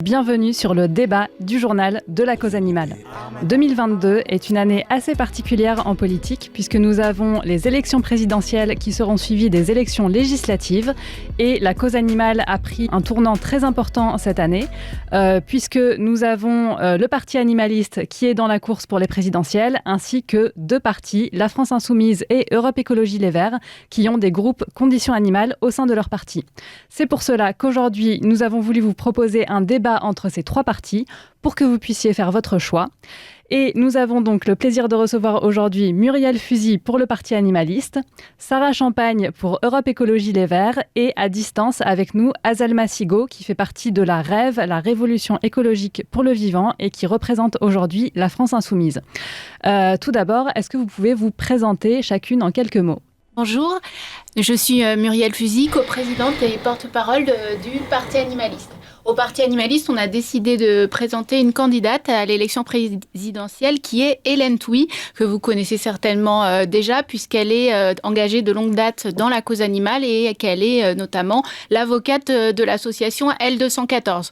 Bienvenue sur le débat du journal de la cause animale. 2022 est une année assez particulière en politique puisque nous avons les élections présidentielles qui seront suivies des élections législatives et la cause animale a pris un tournant très important cette année puisque nous avons le parti animaliste qui est dans la course pour les présidentielles ainsi que deux partis, la France Insoumise et Europe Écologie Les Verts, qui ont des groupes conditions animales au sein de leur parti. C'est pour cela qu'aujourd'hui nous avons voulu vous proposer un débat entre ces trois partis pour que vous puissiez faire votre choix. Et nous avons donc le plaisir de recevoir aujourd'hui Muriel Fusy pour le Parti animaliste, Sarah Champagne pour Europe Écologie Les Verts et à distance avec nous Azalma Sigo qui fait partie de la REV, la Révolution écologique pour le vivant et qui représente aujourd'hui la France Insoumise. Tout d'abord, est-ce que vous pouvez vous présenter chacune en quelques mots ? Bonjour, je suis Muriel Fusy, coprésidente et porte-parole du Parti animaliste. Au Parti animaliste, on a décidé de présenter une candidate à l'élection présidentielle qui est Hélène Touy, que vous connaissez certainement déjà puisqu'elle est engagée de longue date dans la cause animale et qu'elle est notamment l'avocate de l'association L214.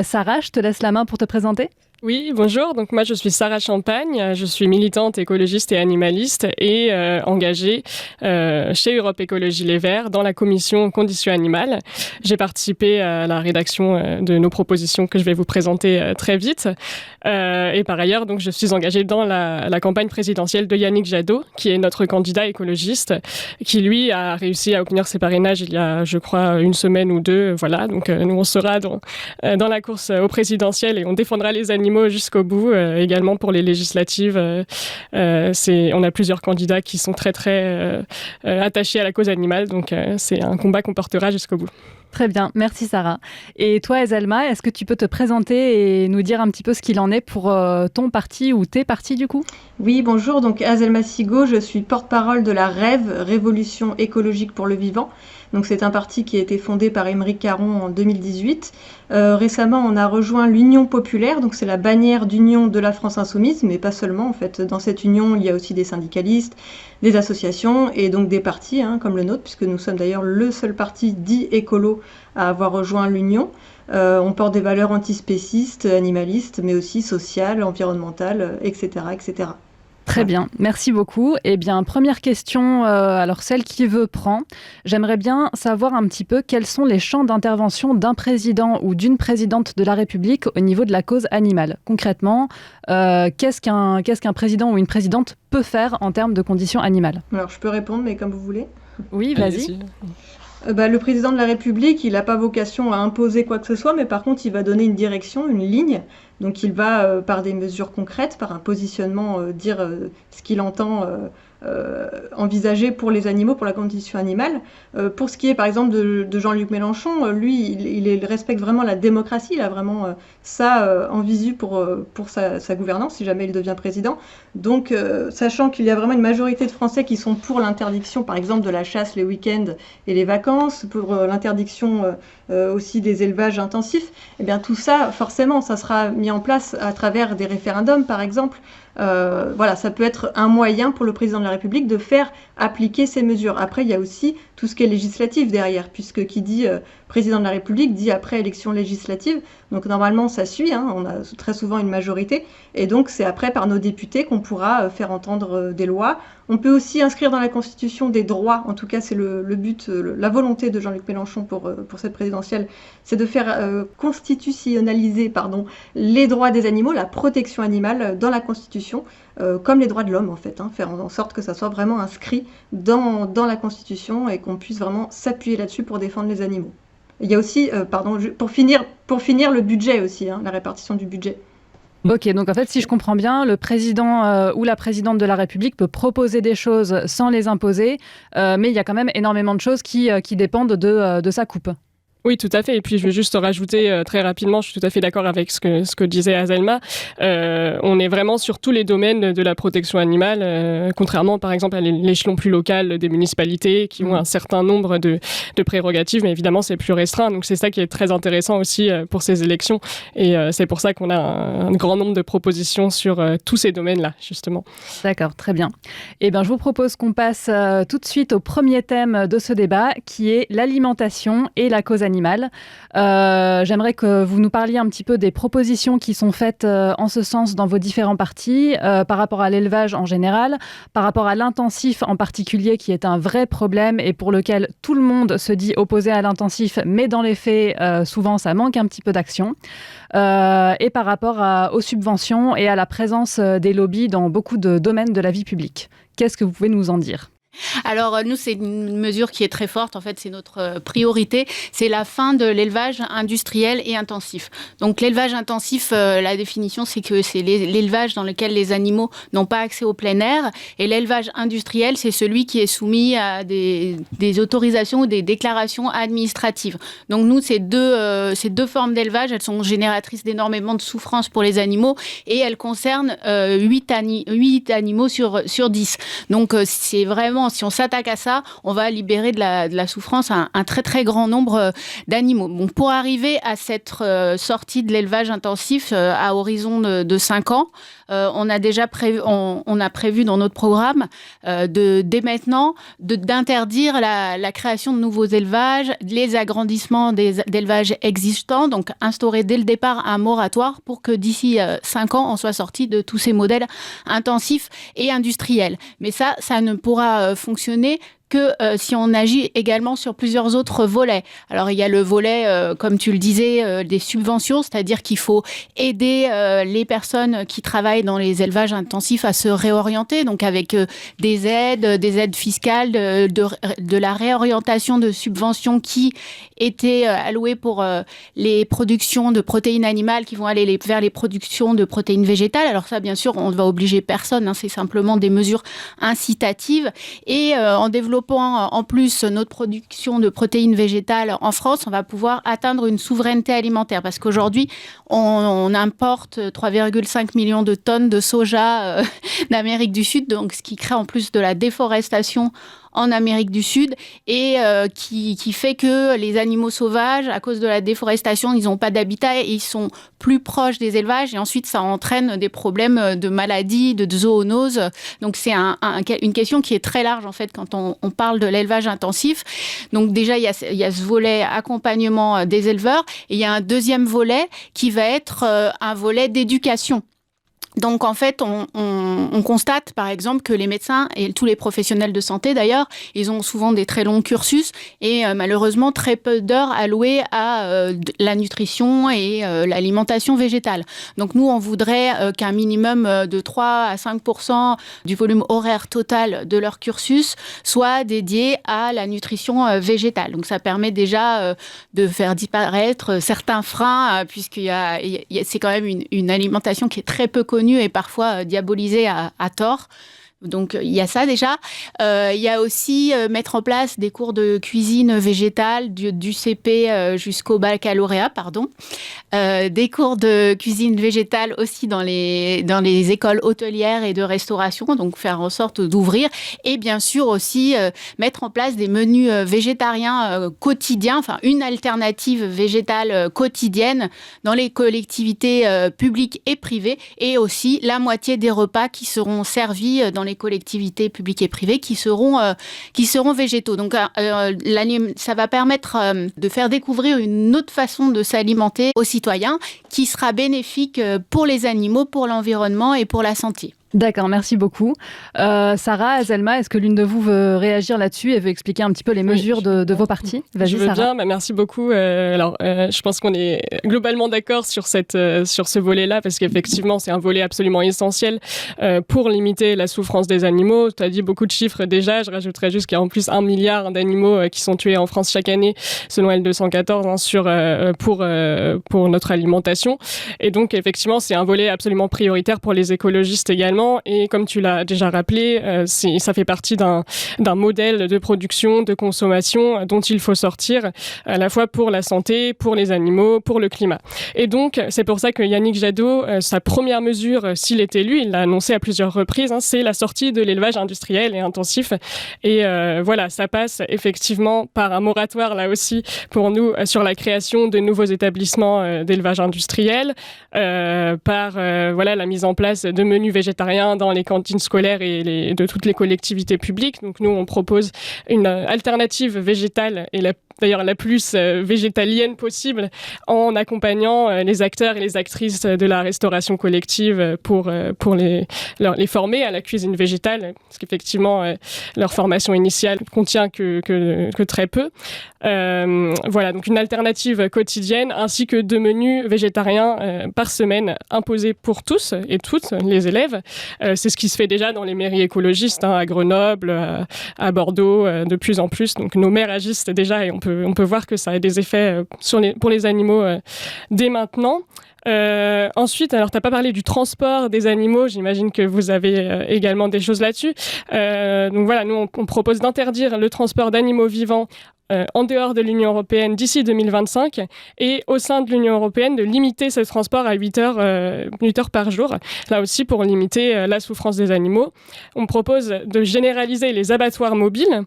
Sarah, je te laisse la main pour te présenter. Oui, bonjour. Donc moi, je suis Sarah Champagne. Je suis militante écologiste et animaliste et engagée chez Europe Écologie Les Verts dans la commission conditions animales. J'ai participé à la rédaction de nos propositions que je vais vous présenter très vite. Et par ailleurs, donc, je suis engagée dans la campagne présidentielle de Yannick Jadot, qui est notre candidat écologiste, qui lui a réussi à obtenir ses parrainages il y a, je crois, une semaine ou deux. Voilà. Donc nous, on sera dans la course au présidentiel et on défendra les animaux jusqu'au bout, également pour les législatives. On a plusieurs candidats qui sont très attachés à la cause animale, donc c'est un combat qu'on portera jusqu'au bout. Très bien, merci Sarah. Et toi Azalma, est-ce que tu peux te présenter et nous dire un petit peu ce qu'il en est pour ton parti ou tes partis du coup ? Oui, bonjour, donc Azalma Sigo, je suis porte-parole de la REV, Révolution écologique pour le vivant. Donc c'est un parti qui a été fondé par Aymeric Caron en 2018. Récemment, on a rejoint l'Union populaire, donc c'est la bannière d'union de la France Insoumise, mais pas seulement en fait. Dans cette union, il y a aussi des syndicalistes, des associations et donc des partis comme le nôtre, puisque nous sommes d'ailleurs le seul parti dit écolo à avoir rejoint l'Union. On porte des valeurs antispécistes, animalistes, mais aussi sociales, environnementales, etc., etc. Très bien, merci beaucoup. Eh bien, première question, alors celle qui veut prend. J'aimerais bien savoir un petit peu quels sont les champs d'intervention d'un président ou d'une présidente de la République au niveau de la cause animale. Concrètement, qu'est-ce qu'un président ou une présidente peut faire en termes de conditions animales ? Alors, je peux répondre, mais comme vous voulez. Oui, vas-y. Allez-y. Le président de la République, il n'a pas vocation à imposer quoi que ce soit, mais par contre, il va donner une direction, une ligne. Donc, il va, par des mesures concrètes, par un positionnement, dire ce qu'il entend envisager pour les animaux, pour la condition animale. Pour ce qui est, par exemple, de Jean-Luc Mélenchon, lui, il respecte vraiment la démocratie. Il a vraiment ça en visu pour sa gouvernance, si jamais il devient président. Donc, sachant qu'il y a vraiment une majorité de Français qui sont pour l'interdiction, par exemple, de la chasse les week-ends et les vacances, pour l'interdiction aussi des élevages intensifs, eh bien tout ça, forcément, ça sera mis en place à travers des référendums, par exemple. Voilà, ça peut être un moyen pour le président de la République de faire appliquer ces mesures. Après, il y a aussi tout ce qui est législatif derrière, puisque qui dit président de la République dit après élection législative. Donc normalement, ça suit, on a très souvent une majorité, et donc c'est après par nos députés qu'on pourra faire entendre des lois. On peut aussi inscrire dans la Constitution des droits, en tout cas c'est le but, la volonté de Jean-Luc Mélenchon pour cette présidentielle, c'est de faire constitutionnaliser les droits des animaux, la protection animale dans la Constitution, comme les droits de l'homme en fait, faire en sorte que ça soit vraiment inscrit dans la Constitution et qu'on puisse vraiment s'appuyer là-dessus pour défendre les animaux. Il y a aussi, pour finir le budget aussi, la répartition du budget. Ok, donc en fait, si je comprends bien, le président ou la présidente de la République peut proposer des choses sans les imposer, mais il y a quand même énormément de choses qui dépendent de sa coupe. Oui, tout à fait. Et puis, je vais juste rajouter très rapidement, je suis tout à fait d'accord avec ce que disait Azalma. On est vraiment sur tous les domaines de la protection animale, contrairement, par exemple, à l'échelon plus local des municipalités qui ont un certain nombre de prérogatives, mais évidemment, c'est plus restreint. Donc, c'est ça qui est très intéressant aussi pour ces élections. Et c'est pour ça qu'on a un grand nombre de propositions sur tous ces domaines-là, justement. D'accord, très bien. Eh bien, je vous propose qu'on passe tout de suite au premier thème de ce débat, qui est l'alimentation et la cause animale. animal. J'aimerais que vous nous parliez un petit peu des propositions qui sont faites en ce sens dans vos différents partis, par rapport à l'élevage en général, par rapport à l'intensif en particulier, qui est un vrai problème et pour lequel tout le monde se dit opposé à l'intensif, mais dans les faits, souvent, ça manque un petit peu d'action. Et par rapport aux subventions et à la présence des lobbies dans beaucoup de domaines de la vie publique. Qu'est-ce que vous pouvez nous en dire ? Alors, nous, c'est une mesure qui est très forte. En fait, c'est notre priorité. C'est la fin de l'élevage industriel et intensif. Donc, l'élevage intensif, la définition, c'est que c'est l'élevage dans lequel les animaux n'ont pas accès au plein air. Et l'élevage industriel, c'est celui qui est soumis à des autorisations ou des déclarations administratives. Donc, nous, ces deux formes d'élevage, elles sont génératrices d'énormément de souffrance pour les animaux et elles concernent 8 animaux sur 10. Donc, c'est vraiment, si on s'attaque à ça, on va libérer de la souffrance à un très très grand nombre d'animaux. Bon, pour arriver à cette sortie de l'élevage intensif à horizon de 5 ans, on a prévu dans notre programme dès maintenant d'interdire la création de nouveaux élevages, les agrandissements d'élevages existants, donc instaurer dès le départ un moratoire pour que d'ici 5 ans, on soit sorti de tous ces modèles intensifs et industriels. Mais ça ne pourra fonctionner que si on agit également sur plusieurs autres volets. Alors, il y a le volet, comme tu le disais, des subventions, c'est-à-dire qu'il faut aider les personnes qui travaillent dans les élevages intensifs à se réorienter, donc avec des aides fiscales, de la réorientation de subventions qui étaient allouées pour les productions de protéines animales qui vont aller vers les productions de protéines végétales. Alors ça, bien sûr, on ne va obliger personne, hein, c'est simplement des mesures incitatives. Et en développant en plus notre production de protéines végétales en France, on va pouvoir atteindre une souveraineté alimentaire parce qu'aujourd'hui, on importe 3,5 millions de tonnes de soja d'Amérique du Sud, donc ce qui crée en plus de la déforestation en Amérique du Sud et qui fait que les animaux sauvages, à cause de la déforestation, ils n'ont pas d'habitat et ils sont plus proches des élevages et ensuite ça entraîne des problèmes de maladies, de zoonoses. Donc c'est une question qui est très large en fait quand on parle de l'élevage intensif. Donc déjà il y a ce volet accompagnement des éleveurs et il y a un deuxième volet qui va être un volet d'éducation. Donc en fait, on constate par exemple que les médecins et tous les professionnels de santé d'ailleurs, ils ont souvent des très longs cursus et malheureusement très peu d'heures allouées à la nutrition et l'alimentation végétale. Donc nous, on voudrait qu'un minimum de 3 à 5% du volume horaire total de leur cursus soit dédié à la nutrition végétale. Donc ça permet déjà de faire disparaître certains freins c'est quand même une alimentation qui est très peu connue et parfois diabolisé à tort. Donc, il y a ça déjà. Il y a aussi mettre en place des cours de cuisine végétale du CP jusqu'au baccalauréat, des cours de cuisine végétale aussi dans les écoles hôtelières et de restauration, donc faire en sorte d'ouvrir. Et bien sûr aussi mettre en place des menus végétariens quotidiens, enfin une alternative végétale quotidienne dans les collectivités publiques et privées. Et aussi la moitié des repas qui seront servis dans les collectivités publiques et privées qui seront végétaux. Donc, ça va permettre de faire découvrir une autre façon de s'alimenter aux citoyens qui sera bénéfique pour les animaux, pour l'environnement et pour la santé. D'accord, merci beaucoup. Sarah, Azelma, est-ce que l'une de vous veut réagir là-dessus et veut expliquer un petit peu les mesures de vos partis ? Vas-y, je veux Sarah. bien, merci beaucoup. Je pense qu'on est globalement d'accord sur ce volet-là, parce qu'effectivement, c'est un volet absolument essentiel pour limiter la souffrance des animaux. Tu as dit beaucoup de chiffres déjà, je rajouterais juste qu'il y a en plus 1 milliard d'animaux qui sont tués en France chaque année, selon L214, pour notre alimentation. Et donc, effectivement, c'est un volet absolument prioritaire pour les écologistes également. Et comme tu l'as déjà rappelé, ça fait partie d'un modèle de production, de consommation dont il faut sortir, à la fois pour la santé, pour les animaux, pour le climat. Et donc, c'est pour ça que Yannick Jadot, sa première mesure, s'il est élu, il l'a annoncé à plusieurs reprises, c'est la sortie de l'élevage industriel et intensif. Et voilà, ça passe effectivement par un moratoire, là aussi, pour nous, sur la création de nouveaux établissements d'élevage industriel, par la mise en place de menus végétariens dans les cantines scolaires et de toutes les collectivités publiques. Donc nous, on propose une alternative végétale et d'ailleurs la plus végétalienne possible, en accompagnant les acteurs et les actrices de la restauration collective pour les former à la cuisine végétale, parce qu'effectivement leur formation initiale contient que très peu. Voilà, donc une alternative quotidienne ainsi que 2 menus végétariens par semaine imposés pour tous et toutes les élèves. C'est ce qui se fait déjà dans les mairies écologistes, à Grenoble, à Bordeaux, de plus en plus. Donc nos maires agissent déjà et on peut voir que ça a des effets pour les animaux dès maintenant. Ensuite, alors t'as pas parlé du transport des animaux, j'imagine que vous avez également des choses là-dessus. Donc voilà, nous on propose d'interdire le transport d'animaux vivants en dehors de l'Union européenne d'ici 2025 et au sein de l'Union européenne de limiter ce transport à 8 heures par jour, là aussi pour limiter la souffrance des animaux. On propose de généraliser les abattoirs mobiles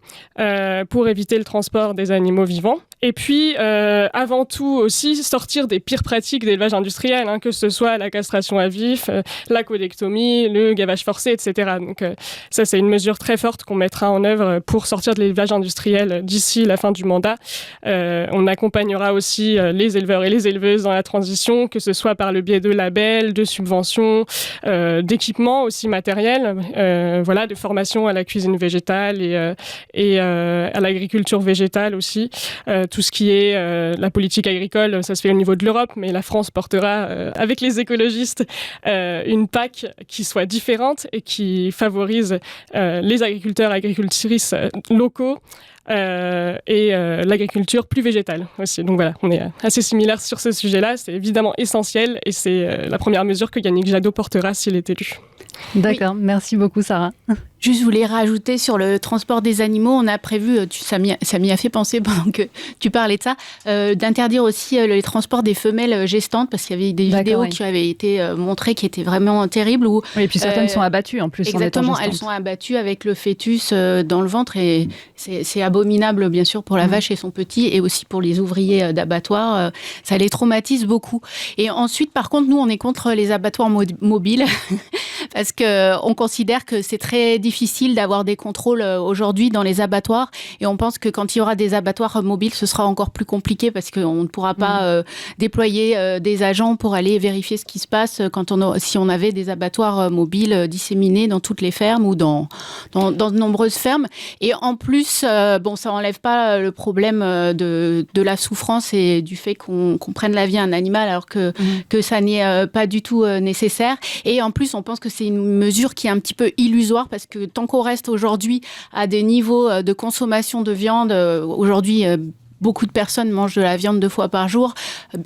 pour éviter le transport des animaux vivants. Et puis, avant tout aussi, sortir des pires pratiques d'élevage industriel, que ce soit la castration à vif, la codectomie, le gavage forcé, etc. Donc ça, c'est une mesure très forte qu'on mettra en œuvre pour sortir de l'élevage industriel d'ici la fin du mandat. On accompagnera aussi les éleveurs et les éleveuses dans la transition, que ce soit par le biais de labels, de subventions, d'équipements aussi matériels, de formation à la cuisine végétale et à l'agriculture végétale aussi. Tout ce qui est la politique agricole, ça se fait au niveau de l'Europe, mais la France portera, avec les écologistes, une PAC qui soit différente et qui favorise les agriculteurs et agricultrices locaux et l'agriculture plus végétale aussi. Donc voilà, on est assez similaires sur ce sujet-là. C'est évidemment essentiel et c'est la première mesure que Yannick Jadot portera s'il est élu. D'accord, merci beaucoup Sarah. Juste, je voulais rajouter sur le transport des animaux, on a prévu, ça m'y a fait penser pendant que tu parlais de ça, d'interdire aussi les transports des femelles gestantes, parce qu'il y avait des vidéos qui avaient été montrées qui étaient vraiment terribles. Où, oui, et puis certaines sont abattues en plus. Exactement, elles sont abattues avec le fœtus dans le ventre et c'est abominable bien sûr pour la vache et son petit et aussi pour les ouvriers d'abattoirs. Ça les traumatise beaucoup. Et ensuite, par contre, nous, on est contre les abattoirs mobiles parce qu'on considère que c'est très difficile d'avoir des contrôles aujourd'hui dans les abattoirs et on pense que quand il y aura des abattoirs mobiles, ce sera encore plus compliqué parce qu'on ne pourra pas déployer des agents pour aller vérifier ce qui se passe si on avait des abattoirs mobiles disséminés dans toutes les fermes ou dans de nombreuses fermes. Et en plus, ça enlève pas le problème de la souffrance et du fait qu'on prenne la vie à un animal alors que ça n'est pas du tout nécessaire. Et en plus, on pense que c'est une mesure qui est un petit peu illusoire parce que tant qu'on reste aujourd'hui à des niveaux de consommation de viande, aujourd'hui beaucoup de personnes mangent de la viande 2 fois par jour,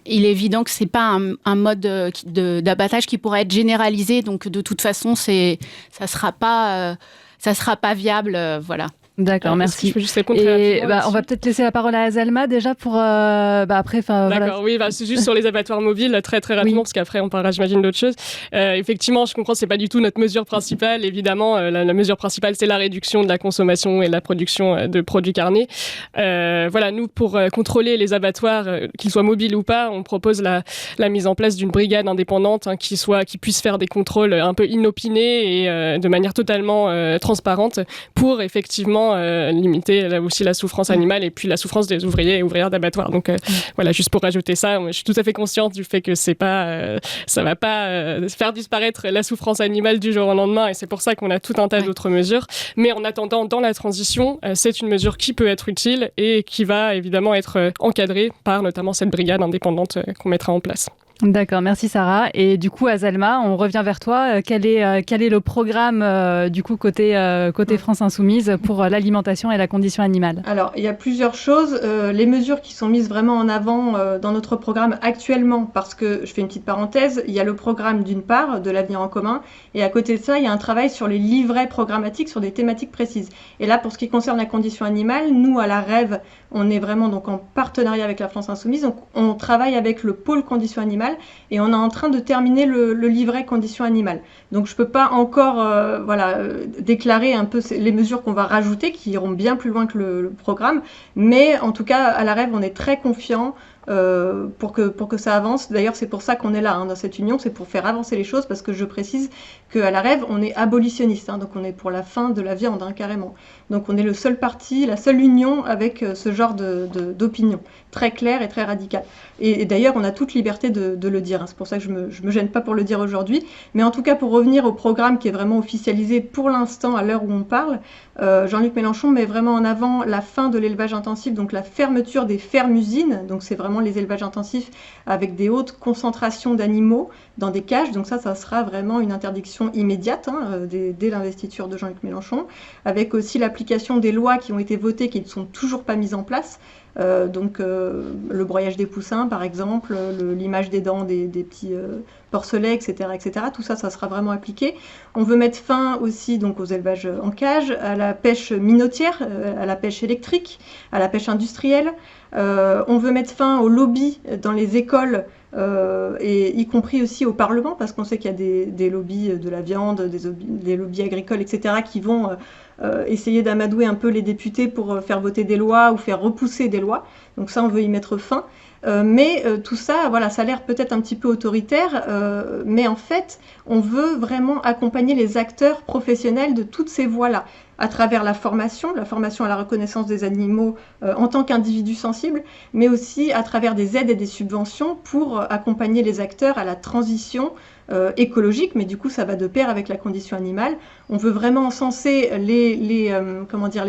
il est évident que c'est pas un mode d'abattage qui pourrait être généralisé, donc de toute façon ça sera pas viable, voilà. D'accord, merci. Je peux juste répondre et on va peut-être laisser la parole à Azalma déjà pour après. D'accord, voilà. oui, c'est juste sur les abattoirs mobiles très très rapidement parce qu'après on parlera, j'imagine, d'autres choses. Effectivement, je comprends, c'est pas du tout notre mesure principale. Évidemment, la mesure principale c'est la réduction de la consommation et de la production de produits carnés. Nous pour contrôler les abattoirs, qu'ils soient mobiles ou pas, on propose la mise en place d'une brigade indépendante qui puisse faire des contrôles un peu inopinés et de manière totalement transparente pour effectivement limiter là aussi la souffrance animale et puis la souffrance des ouvriers et ouvrières d'abattoirs. Donc juste pour rajouter ça, je suis tout à fait consciente du fait que ça va pas faire disparaître la souffrance animale du jour au lendemain et c'est pour ça qu'on a tout un tas d'autres mesures. Mais en attendant, dans la transition, c'est une mesure qui peut être utile et qui va évidemment être encadrée par notamment cette brigade indépendante qu'on mettra en place. D'accord, merci Sarah. Et du coup, Azalma, on revient vers toi. Quel est le programme du coup côté France Insoumise pour l'alimentation et la condition animale ? Alors, il y a plusieurs choses. Les mesures qui sont mises vraiment en avant dans notre programme actuellement, parce que, je fais une petite parenthèse, il y a le programme d'une part de l'avenir en commun, et à côté de ça, il y a un travail sur les livrets programmatiques sur des thématiques précises. Et là, pour ce qui concerne la condition animale, nous, à la Rêve, on est vraiment donc en partenariat avec la France Insoumise. Donc, on travaille avec le pôle condition animale et on est en train de terminer le livret conditions animales. Donc je peux pas encore déclarer un peu les mesures qu'on va rajouter qui iront bien plus loin que le programme, mais en tout cas à la Rêve on est très confiant pour que ça avance. D'ailleurs, c'est pour ça qu'on est là dans cette union, c'est pour faire avancer les choses, parce que je précise qu'à la Rêve, on est abolitionniste, donc on est pour la fin de la viande, carrément. Donc on est le seul parti, la seule union avec ce genre d'opinion, très claire et très radicale. Et d'ailleurs, on a toute liberté de le dire, c'est pour ça que je me gêne pas pour le dire aujourd'hui. Mais en tout cas, pour revenir au programme qui est vraiment officialisé pour l'instant, à l'heure où on parle, Jean-Luc Mélenchon met vraiment en avant la fin de l'élevage intensif, donc la fermeture des fermes-usines, donc c'est vraiment les élevages intensifs avec des hautes concentrations d'animaux dans des cages, donc ça sera vraiment une interdiction immédiate dès l'investiture de Jean-Luc Mélenchon, avec aussi l'application des lois qui ont été votées qui ne sont toujours pas mises en place. Le broyage des poussins par exemple, l'image des dents des petits porcelets, etc., etc. Tout ça sera vraiment appliqué. On veut mettre fin aussi donc aux élevages en cage, à la pêche minotière, à la pêche électrique, à la pêche industrielle. On veut mettre fin aux lobbies dans les écoles, et y compris aussi au Parlement, parce qu'on sait qu'il y a des lobbies de la viande, des lobbies agricoles, etc., qui vont essayer d'amadouer un peu les députés pour faire voter des lois ou faire repousser des lois. Donc ça, on veut y mettre fin. Mais tout ça, voilà, ça a l'air peut-être un petit peu autoritaire, mais en fait, on veut vraiment accompagner les acteurs professionnels de toutes ces voies-là, à travers la formation à la reconnaissance des animaux en tant qu'individus sensibles, mais aussi à travers des aides et des subventions pour accompagner les acteurs à la transition écologique, mais du coup ça va de pair avec la condition animale. On veut vraiment encenser les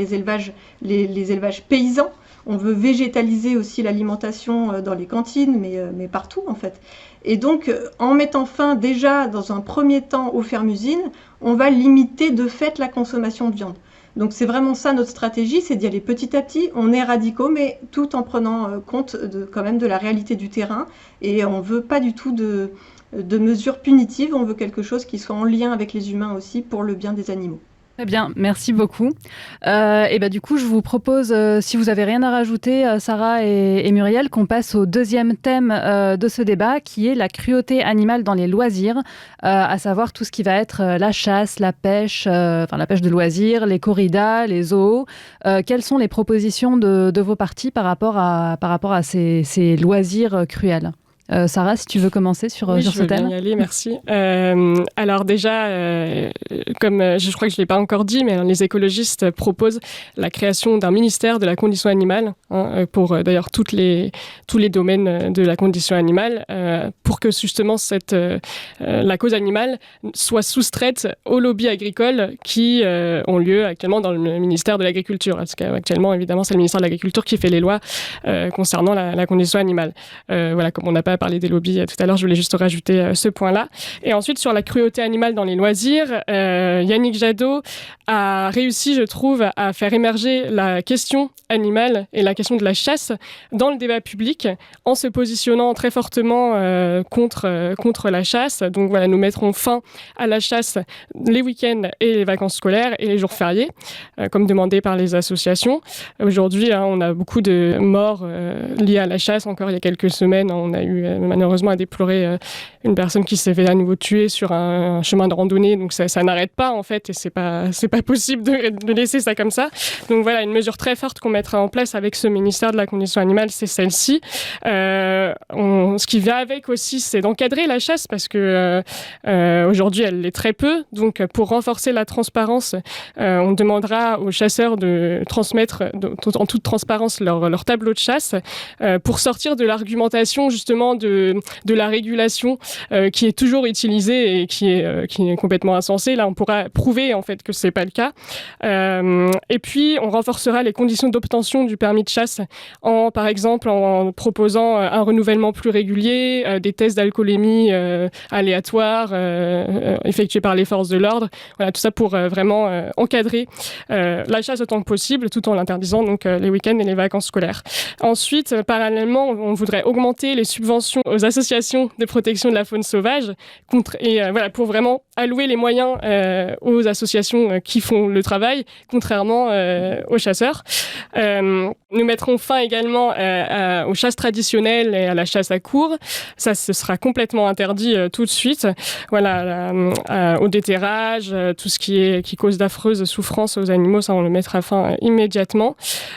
élevages paysans. On veut végétaliser aussi l'alimentation dans les cantines, mais partout en fait. Et donc, en mettant fin déjà dans un premier temps aux fermes-usines, on va limiter de fait la consommation de viande. Donc c'est vraiment ça notre stratégie, c'est d'y aller petit à petit. On est radicaux, mais tout en prenant compte quand même de la réalité du terrain. Et on ne veut pas du tout de mesures punitives, on veut quelque chose qui soit en lien avec les humains aussi pour le bien des animaux. Très bien, merci beaucoup. Et du coup, je vous propose, si vous n'avez rien à rajouter, Sarah et Muriel, qu'on passe au deuxième thème de ce débat, qui est la cruauté animale dans les loisirs, à savoir tout ce qui va être la chasse, la pêche de loisirs, les corridas, les zoos. Quelles sont les propositions de vos partis par rapport à ces loisirs cruels ? Sarah, si tu veux commencer sur ce thème. Oui, je veux bien y aller, merci. Alors déjà, comme je crois que je ne l'ai pas encore dit, mais les écologistes proposent la création d'un ministère de la condition animale, pour d'ailleurs tous les domaines de la condition animale, pour que justement la cause animale soit soustraite aux lobbies agricoles qui ont lieu actuellement dans le ministère de l'Agriculture. Parce qu'actuellement, évidemment, c'est le ministère de l'Agriculture qui fait les lois concernant la condition animale. Voilà, comme on n'a pas parlé des lobbies tout à l'heure, je voulais juste rajouter ce point-là. Et ensuite, sur la cruauté animale dans les loisirs, Yannick Jadot a réussi, je trouve, à faire émerger la question animale et la question de la chasse dans le débat public en se positionnant très fortement contre la chasse. Donc voilà, nous mettrons fin à la chasse les week-ends et les vacances scolaires et les jours fériés, comme demandé par les associations. Aujourd'hui, on a beaucoup de morts liées à la chasse. Encore il y a quelques semaines, on a eu malheureusement à déplorer une personne qui s'est fait à nouveau tuer sur un chemin de randonnée. Donc ça n'arrête pas en fait, et c'est pas possible de laisser ça comme ça. Donc voilà, une mesure très forte qu'on mettra en place avec ce ministère de la condition animale, c'est celle-ci. Ce qui vient avec aussi, c'est d'encadrer la chasse, parce que aujourd'hui elle l'est très peu. Donc pour renforcer la transparence, on demandera aux chasseurs de transmettre en toute transparence leur tableau de chasse, pour sortir de l'argumentation justement de la régulation qui est toujours utilisée et qui est complètement insensée. Là, on pourra prouver en fait que c'est pas le cas. Et puis, on renforcera les conditions d'obtention du permis de chasse par exemple en proposant un renouvellement plus régulier, des tests d'alcoolémie aléatoires effectués par les forces de l'ordre. Voilà, tout ça pour vraiment encadrer la chasse autant que possible, tout en l'interdisant donc les week-ends et les vacances scolaires. Ensuite, parallèlement, on voudrait augmenter les subventions aux associations de protection de la faune sauvage pour vraiment allouer les moyens aux associations qui font le travail, contrairement aux chasseurs. Nous mettrons fin également aux chasses traditionnelles et à la chasse à courre. Ça, ce sera complètement interdit tout de suite. Voilà, au déterrage, tout ce qui cause d'affreuses souffrances aux animaux, ça on le mettra fin immédiatement.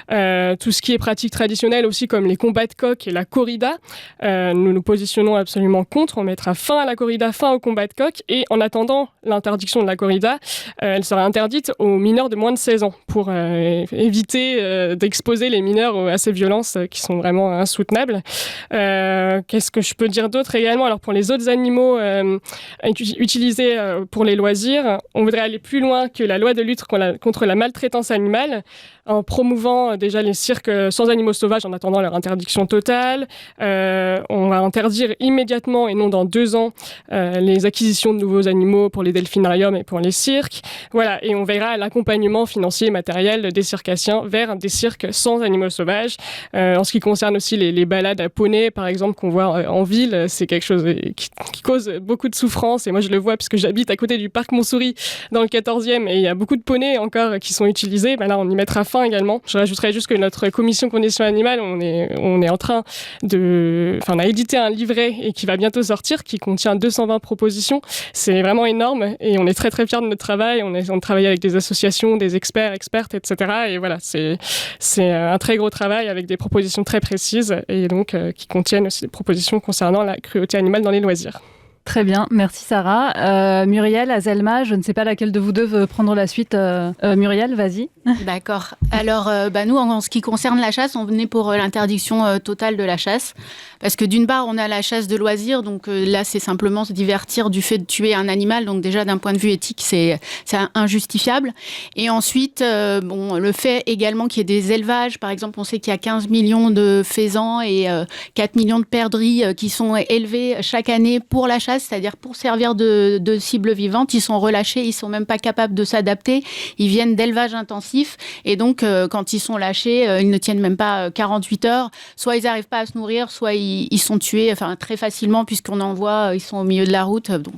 Tout ce qui est pratique traditionnelle aussi, comme les combats de coqs et la corrida, nous nous positionnons absolument contre. On mettra fin à la corrida, fin au combat de coqs, et en attendant l'interdiction de la corrida, elle sera interdite aux mineurs de moins de 16 ans pour éviter d'exposer les mineurs à ces violences qui sont vraiment insoutenables. Qu'est-ce que je peux dire d'autre également? Alors pour les autres animaux utilisés pour les loisirs, on voudrait aller plus loin que la loi de lutte contre la maltraitance animale, en promouvant déjà les cirques sans animaux sauvages en attendant leur interdiction totale. On va interdire immédiatement et non dans 2 ans les acquisitions de nouveaux animaux pour les delphinariums et pour les cirques. Voilà, et on verra l'accompagnement financier et matériel des circassiens vers des cirques sans animaux sauvages. En ce qui concerne aussi les balades à poney, par exemple, qu'on voit en ville, c'est quelque chose qui cause beaucoup de souffrance. Et moi, je le vois puisque j'habite à côté du parc Montsouris dans le 14e et il y a beaucoup de poneys encore qui sont utilisés. Ben là, on y mettra fin également. Je rajouterais juste que notre commission conditions animales, on est en train on a édité un livret et qui va bientôt sortir, qui contient 220 propositions. C'est vraiment énorme et on est très très fiers de notre travail. On travaille avec des associations, des expertes, etc. Et voilà, c'est un très gros travail avec des propositions très précises et donc qui contiennent aussi des propositions concernant la cruauté animale dans les loisirs. Très bien, merci Sarah. Muriel, Azelma, je ne sais pas laquelle de vous deux veut prendre la suite. Muriel, vas-y. D'accord. Alors, nous, en ce qui concerne la chasse, on venait pour l'interdiction totale de la chasse. Parce que d'une part, on a la chasse de loisirs, donc là, c'est simplement se divertir du fait de tuer un animal. Donc déjà, d'un point de vue éthique, c'est injustifiable. Et ensuite, le fait également qu'il y ait des élevages. Par exemple, on sait qu'il y a 15 millions de faisans et 4 millions de perdrix qui sont élevés chaque année pour la chasse, c'est-à-dire pour servir de cible vivante. Ils sont relâchés, ils sont même pas capables de s'adapter. Ils viennent d'élevage intensif. Et donc, quand ils sont lâchés, ils ne tiennent même pas 48 heures. Soit ils n'arrivent pas à se nourrir, soit ils sont tués très facilement puisqu'on en voit, ils sont au milieu de la route. Donc,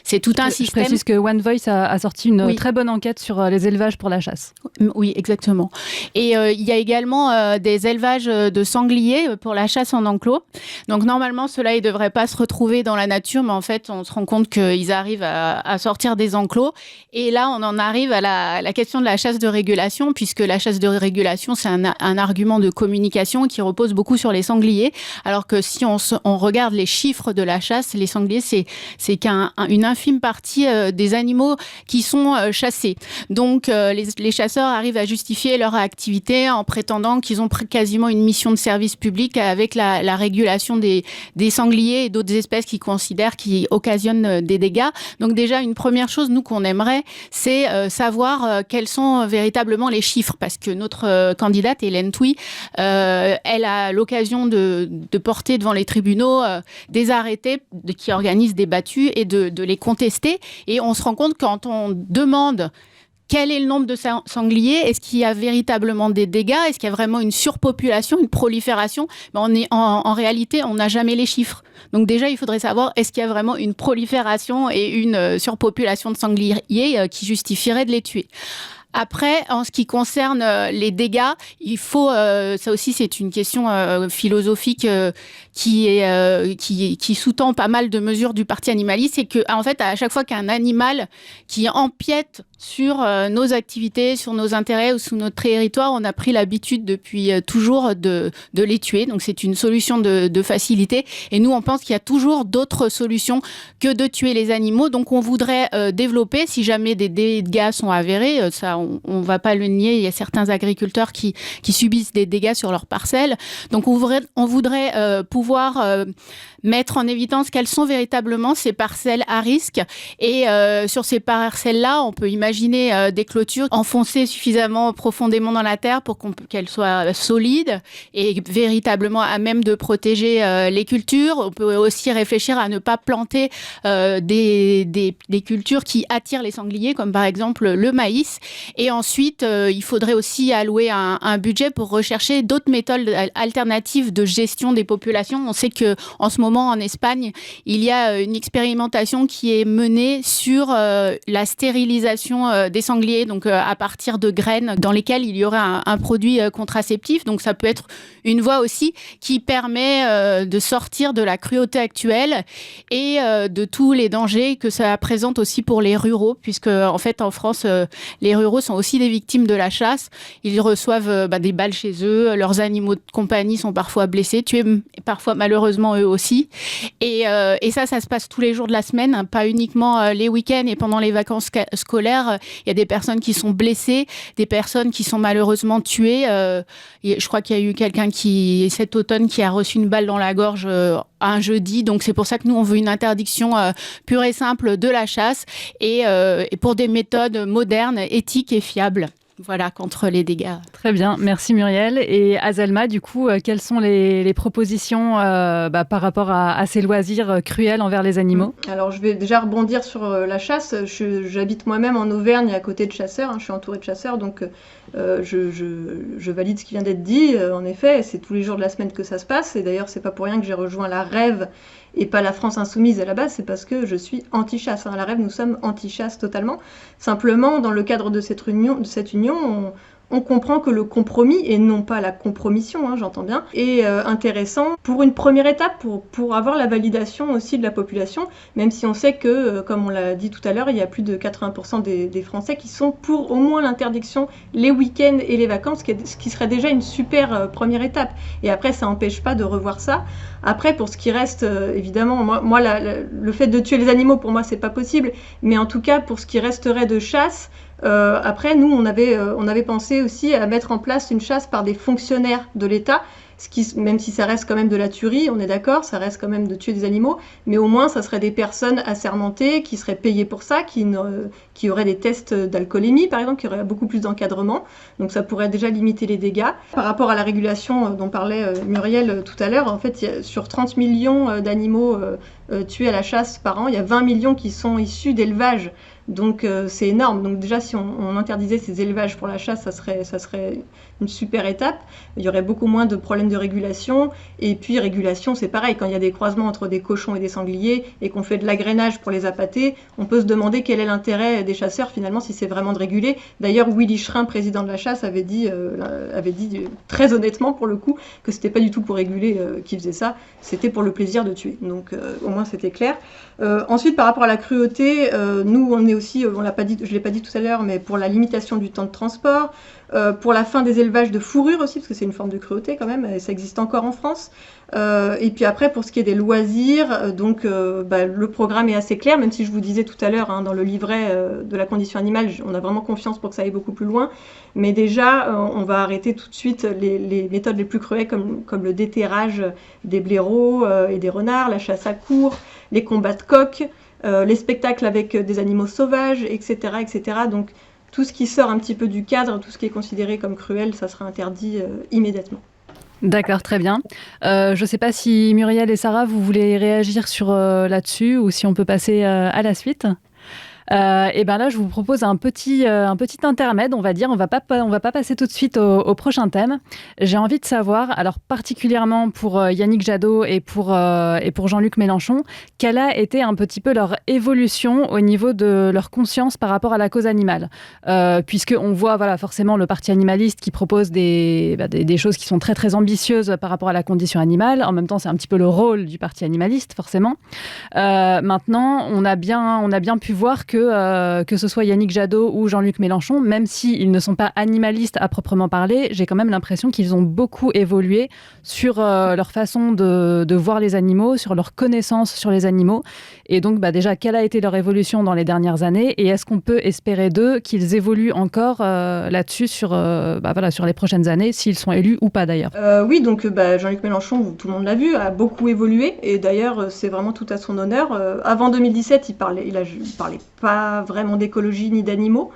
c'est tout un système. Je précise que One Voice a sorti une très bonne enquête sur les élevages pour la chasse. Oui, exactement. Et il y a également des élevages de sangliers pour la chasse en enclos. Donc normalement, ceux-là, ils ne devraient pas se retrouver dans la nature, mais en fait, on se rend compte qu'ils arrivent à sortir des enclos. Et là, on en arrive à la question de la chasse de régulation, puisque la chasse de régulation, c'est un argument de communication qui repose beaucoup sur les sangliers, alors que si on regarde les chiffres de la chasse, les sangliers, c'est qu'une infime partie des animaux qui sont chassés. Donc, les chasseurs arrivent à justifier leur activité en prétendant qu'ils ont quasiment une mission de service public avec la régulation des sangliers et d'autres espèces qu'ils considèrent qui occasionnent des dégâts. Donc déjà, une première chose, nous, qu'on aimerait, c'est savoir quels sont véritablement les chiffres, parce que notre candidate, Hélène Touy, elle a l'occasion de porter devant les tribunaux des arrêtés qui organisent des battues et de les contester. Et on se rend compte quand on demande quel est le nombre de sangliers, est-ce qu'il y a véritablement des dégâts, est-ce qu'il y a vraiment une surpopulation, une prolifération, en réalité, on n'a jamais les chiffres. Donc déjà, il faudrait savoir, est-ce qu'il y a vraiment une prolifération et une surpopulation de sangliers qui justifierait de les tuer. Après, en ce qui concerne les dégâts, il faut, ça aussi c'est une question philosophique qui sous-tend pas mal de mesures du parti animaliste, c'est que en fait à chaque fois qu'un animal qui empiète sur nos activités, sur nos intérêts ou sur notre territoire, on a pris l'habitude depuis toujours de les tuer. Donc c'est une solution de facilité. Et nous, on pense qu'il y a toujours d'autres solutions que de tuer les animaux. Donc on voudrait développer, si jamais des dégâts sont avérés, ça on ne va pas le nier, il y a certains agriculteurs qui subissent des dégâts sur leurs parcelles. Donc on voudrait pouvoir mettre en évidence quelles sont véritablement ces parcelles à risque. Et sur ces parcelles-là, on peut imaginer des clôtures enfoncées suffisamment profondément dans la terre pour qu'elles soient solides et véritablement à même de protéger les cultures. On peut aussi réfléchir à ne pas planter des cultures qui attirent les sangliers, comme par exemple le maïs. Et ensuite, il faudrait aussi allouer un budget pour rechercher d'autres méthodes alternatives de gestion des populations l'expérimentation. On sait que en ce moment en Espagne, il y a une expérimentation qui est menée sur la stérilisation des sangliers, donc à partir de graines dans lesquelles il y aurait un produit contraceptif. Donc ça peut être une voie aussi qui permet de sortir de la cruauté actuelle et de tous les dangers que ça présente aussi pour les ruraux, puisque en fait en France, les ruraux sont aussi des victimes de la chasse. Ils reçoivent des balles chez eux, leurs animaux de compagnie sont parfois blessés, tués, parfois malheureusement eux aussi. Et ça se passe tous les jours de la semaine, hein, pas uniquement les week-ends et pendant les vacances scolaires. Il y a des personnes qui sont blessées, des personnes qui sont malheureusement tuées. Je crois qu'il y a eu quelqu'un cet automne qui a reçu une balle dans la gorge un jeudi. Donc c'est pour ça que nous, on veut une interdiction pure et simple de la chasse et pour des méthodes modernes, éthiques et fiables. Voilà, contre les dégâts. Très bien, merci Muriel. Et Azelma, du coup, quelles sont les propositions par rapport à ces loisirs cruels envers les animaux ? Alors, je vais déjà rebondir sur la chasse. J'habite moi-même en Auvergne, à côté de chasseurs. Hein, je suis entourée de chasseurs, donc je valide ce qui vient d'être dit. En effet, c'est tous les jours de la semaine que ça se passe. Et d'ailleurs, c'est pas pour rien que j'ai rejoint la Rêve et pas la France Insoumise à la base, c'est parce que je suis anti-chasse. À la Rêve, nous sommes anti-chasse totalement. Simplement, dans le cadre de cette union, on comprend que le compromis, et non pas la compromission, hein, j'entends bien, est intéressant pour une première étape, pour avoir la validation aussi de la population, même si on sait que, comme on l'a dit tout à l'heure, il y a plus de 80% des Français qui sont pour au moins l'interdiction les week-ends et les vacances, ce qui serait déjà une super première étape. Et après, ça n'empêche pas de revoir ça. Après, pour ce qui reste, évidemment, moi le fait de tuer les animaux, pour moi, c'est pas possible, mais en tout cas, pour ce qui resterait de chasse, après, nous, on avait pensé aussi à mettre en place une chasse par des fonctionnaires de l'État, même si ça reste quand même de la tuerie, on est d'accord, ça reste quand même de tuer des animaux, mais au moins, ça serait des personnes assermentées qui seraient payées pour ça, qui auraient des tests d'alcoolémie, par exemple, qui auraient beaucoup plus d'encadrement, donc ça pourrait déjà limiter les dégâts. Par rapport à la régulation dont parlait Muriel tout à l'heure, en fait, sur 30 millions d'animaux tués à la chasse par an, il y a 20 millions qui sont issus d'élevage. Donc c'est énorme. Donc déjà, si on interdisait ces élevages pour la chasse, ça serait une super étape. Il y aurait beaucoup moins de problèmes de régulation. Et puis régulation, c'est pareil. Quand il y a des croisements entre des cochons et des sangliers et qu'on fait de l'agrainage pour les appâter, on peut se demander quel est l'intérêt des chasseurs finalement si c'est vraiment de réguler. D'ailleurs, Willy Schrein, président de la chasse, avait dit très honnêtement pour le coup que c'était pas du tout pour réguler qu'ils faisaient ça. C'était pour le plaisir de tuer. Donc au moins c'était clair. Ensuite, par rapport à la cruauté, nous on est aussi, je l'ai pas dit tout à l'heure, mais pour la limitation du temps de transport, pour la fin des élevages de fourrure aussi, parce que c'est une forme de cruauté quand même, et ça existe encore en France. Et puis après, pour ce qui est des loisirs, le programme est assez clair, même si je vous disais tout à l'heure, hein, dans le livret de la condition animale, on a vraiment confiance pour que ça aille beaucoup plus loin. Mais déjà, on va arrêter tout de suite les méthodes les plus cruelles, comme le déterrage des blaireaux et des renards, la chasse à courre, les combats de coqs, les spectacles avec des animaux sauvages, etc., etc. Donc tout ce qui sort un petit peu du cadre, tout ce qui est considéré comme cruel, ça sera interdit immédiatement. D'accord, très bien. Je ne sais pas si Muriel et Sarah, vous voulez réagir là-dessus ou si on peut passer à la suite. Et ben là, je vous propose un petit intermède, on va dire. On va pas passer tout de suite au prochain thème. J'ai envie de savoir, alors particulièrement pour Yannick Jadot et pour Jean-Luc Mélenchon, quelle a été un petit peu leur évolution au niveau de leur conscience par rapport à la cause animale, puisqu'on voit forcément le parti animaliste qui propose des choses qui sont très très ambitieuses par rapport à la condition animale. En même temps, c'est un petit peu le rôle du parti animaliste, forcément. Maintenant, on a bien pu voir que ce soit Yannick Jadot ou Jean-Luc Mélenchon, même s'ils ne sont pas animalistes à proprement parler, j'ai quand même l'impression qu'ils ont beaucoup évolué sur leur façon de voir les animaux, sur leur connaissance sur les animaux. Et donc, déjà, quelle a été leur évolution dans les dernières années et est-ce qu'on peut espérer d'eux qu'ils évoluent encore là-dessus sur les prochaines années, s'ils sont élus ou pas d'ailleurs. Oui, donc Jean-Luc Mélenchon, tout le monde l'a vu, a beaucoup évolué et d'ailleurs, c'est vraiment tout à son honneur. Avant 2017, il parlait pas vraiment d'écologie ni d'animaux.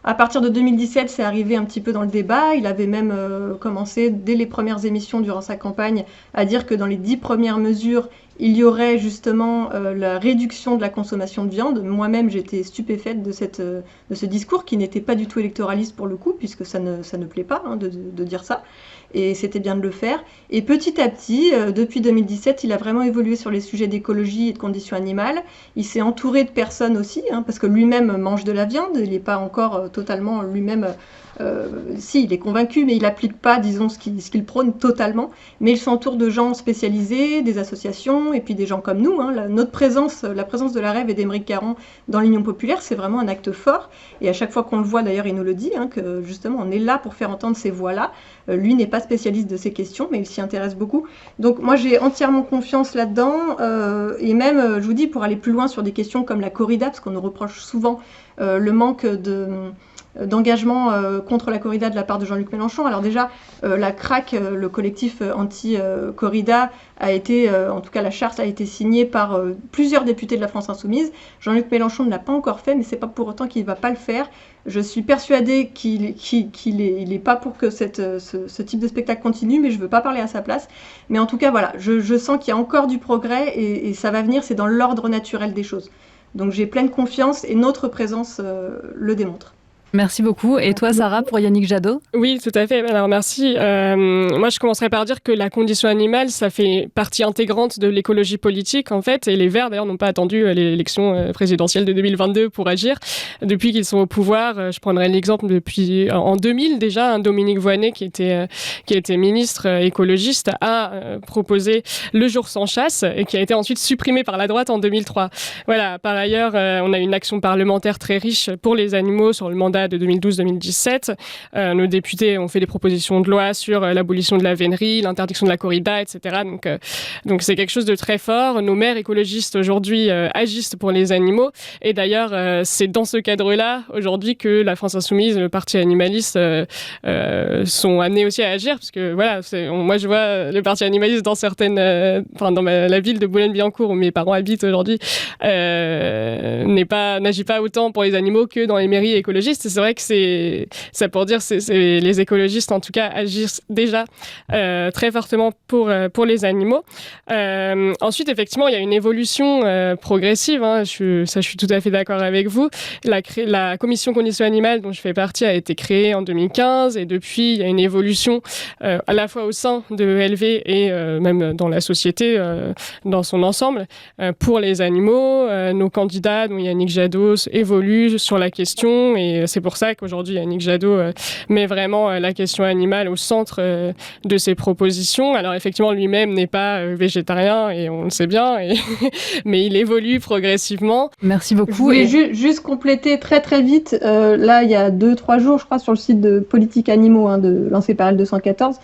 À partir de 2017, c'est arrivé un petit peu dans le débat. Il avait même commencé, dès les premières émissions durant sa campagne, à dire que dans les 10 premières mesures, il y aurait justement la réduction de la consommation de viande. Moi-même, j'étais stupéfaite de ce discours qui n'était pas du tout électoraliste pour le coup, puisque ça ne plaît pas de dire ça. Et c'était bien de le faire. Et petit à petit, depuis 2017, il a vraiment évolué sur les sujets d'écologie et de conditions animales. Il s'est entouré de personnes aussi, parce que lui-même mange de la viande. Il n'est pas encore totalement lui-même... si, il est convaincu, mais il n'applique pas, disons, ce qu'il prône totalement. Mais il s'entoure de gens spécialisés, des associations, et puis des gens comme nous. Notre présence, la présence de la Rêve et d'Aymeric Caron dans l'Union populaire, c'est vraiment un acte fort. Et à chaque fois qu'on le voit, d'ailleurs, il nous le dit, que justement, on est là pour faire entendre ces voix-là. Lui n'est pas spécialiste de ces questions, mais il s'y intéresse beaucoup. Donc moi, j'ai entièrement confiance là-dedans. Et même, je vous dis, pour aller plus loin sur des questions comme la corrida, parce qu'on nous reproche souvent le manque d'engagement contre la corrida de la part de Jean-Luc Mélenchon. Alors déjà, la CRAC, le collectif anti-corrida, a été, en tout cas la charte a été signée par plusieurs députés de la France Insoumise. Jean-Luc Mélenchon ne l'a pas encore fait, mais c'est pas pour autant qu'il ne va pas le faire. Je suis persuadée qu'il est pas pour que ce type de spectacle continue, mais je ne veux pas parler à sa place. Mais en tout cas, voilà, je sens qu'il y a encore du progrès et ça va venir, c'est dans l'ordre naturel des choses. Donc j'ai pleine confiance et notre présence le démontre. Merci beaucoup. Et toi, Sarah, pour Yannick Jadot ? Oui, tout à fait. Alors, merci. Moi, je commencerai par dire que la condition animale, ça fait partie intégrante de l'écologie politique, en fait. Et les Verts, d'ailleurs, n'ont pas attendu l'élection présidentielle de 2022 pour agir. Depuis qu'ils sont au pouvoir, je prendrai l'exemple depuis en 2000 déjà, Dominique Voynet, qui était ministre écologiste, a proposé le jour sans chasse et qui a été ensuite supprimé par la droite en 2003. Voilà. Par ailleurs, on a une action parlementaire très riche pour les animaux sur le mandat de 2012-2017. Nos députés ont fait des propositions de loi sur l'abolition de la vénerie, l'interdiction de la corrida, etc. Donc c'est quelque chose de très fort. Nos maires écologistes aujourd'hui agissent pour les animaux. Et d'ailleurs, c'est dans ce cadre-là aujourd'hui que la France Insoumise et le Parti animaliste sont amenés aussi à agir. Parce que voilà, moi je vois le Parti animaliste dans dans la ville de Boulogne-Billancourt où mes parents habitent aujourd'hui, n'agit pas autant pour les animaux que dans les mairies écologistes. C'est vrai que ça pour dire les écologistes en tout cas agissent déjà très fortement pour les animaux. Ensuite, effectivement, il y a une évolution progressive. Je suis tout à fait d'accord avec vous. La commission conditions animales dont je fais partie a été créée en 2015 et depuis, il y a une évolution à la fois au sein de ELV et même dans la société dans son ensemble pour les animaux. Nos candidats, dont Yannick Jadot, évoluent sur la question et c'est pour ça qu'aujourd'hui Yannick Jadot met vraiment la question animale au centre de ses propositions. Alors effectivement, lui-même n'est pas végétarien et on le sait bien, mais il évolue progressivement. Merci beaucoup. Je voulais juste compléter très très vite. Là, il y a 2-3 jours, je crois, sur le site de Politique Animaux, lancé par L214,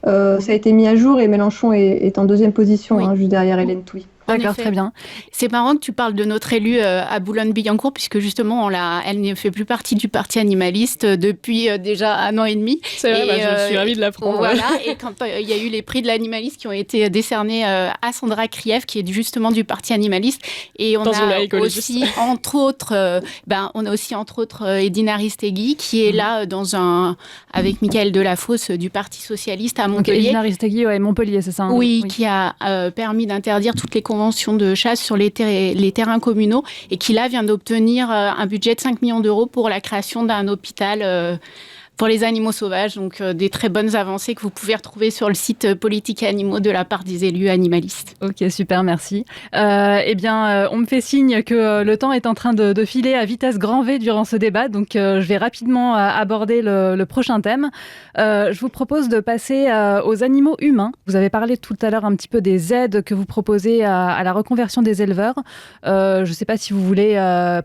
ça a été mis à jour et Mélenchon est en deuxième position, juste derrière Hélène Touy. D'accord, très bien. C'est marrant que tu parles de notre élue à Boulogne-Billancourt, puisque justement, elle ne fait plus partie du Parti animaliste depuis déjà 1 an et demi. C'est vrai, je suis ravie de l'apprendre. Voilà, et quand il y a eu les prix de l'animaliste qui ont été décernés à Sandra Krief, qui est justement du Parti animaliste. Et on a aussi, entre autres, Edina Ristegui, qui est là avec Michael Delafosse du Parti socialiste à Montpellier. Donc, Edina Ristegui, Montpellier, c'est ça ? Oui, qui a permis d'interdire toutes les conventions de chasse sur les terrains communaux et qui là vient d'obtenir un budget de 5 millions d'euros pour la création d'un hôpital pour les animaux sauvages. Donc des très bonnes avancées que vous pouvez retrouver sur le site Politique Animaux de la part des élus animalistes. Ok, super, merci. On me fait signe que le temps est en train de filer à vitesse grand V durant ce débat, donc je vais rapidement aborder le prochain thème. Je vous propose de passer aux animaux humains. Vous avez parlé tout à l'heure un petit peu des aides que vous proposez à la reconversion des éleveurs. Je ne sais pas si vous voulez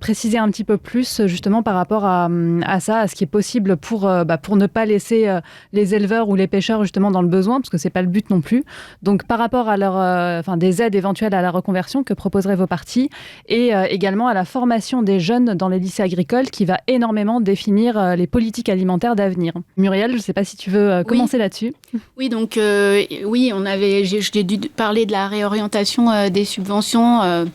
préciser un petit peu plus justement par rapport à ça, à ce qui est possible pour ne pas laisser les éleveurs ou les pêcheurs justement dans le besoin, parce que c'est pas le but non plus. Donc par rapport à des aides éventuelles à la reconversion, que proposeraient vos partis, et également à la formation des jeunes dans les lycées agricoles, qui va énormément définir les politiques alimentaires d'avenir. Muriel, je ne sais pas si tu veux commencer là-dessus. Oui, donc je l'ai dû parler de la réorientation des subventions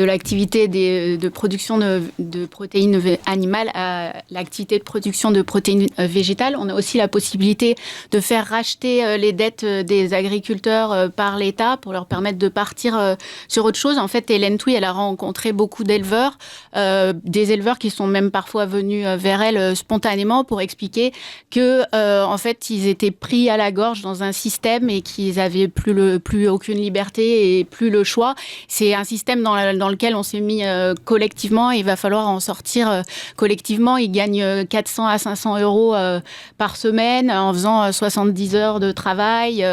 l'activité de production de protéines animales à l'activité de production de protéines végétales. On a aussi la possibilité de faire racheter les dettes des agriculteurs par l'État pour leur permettre de partir sur autre chose. En fait, Hélène Touy, elle a rencontré beaucoup d'éleveurs, des éleveurs qui sont même parfois venus vers elle spontanément pour expliquer que, en fait, ils étaient pris à la gorge dans un système et qu'ils avaient plus aucune liberté et plus le choix. C'est un système dans lequel on s'est mis collectivement et il va falloir en sortir collectivement. Ils gagnent 400 à 500 euros par semaine en faisant 70 heures de travail.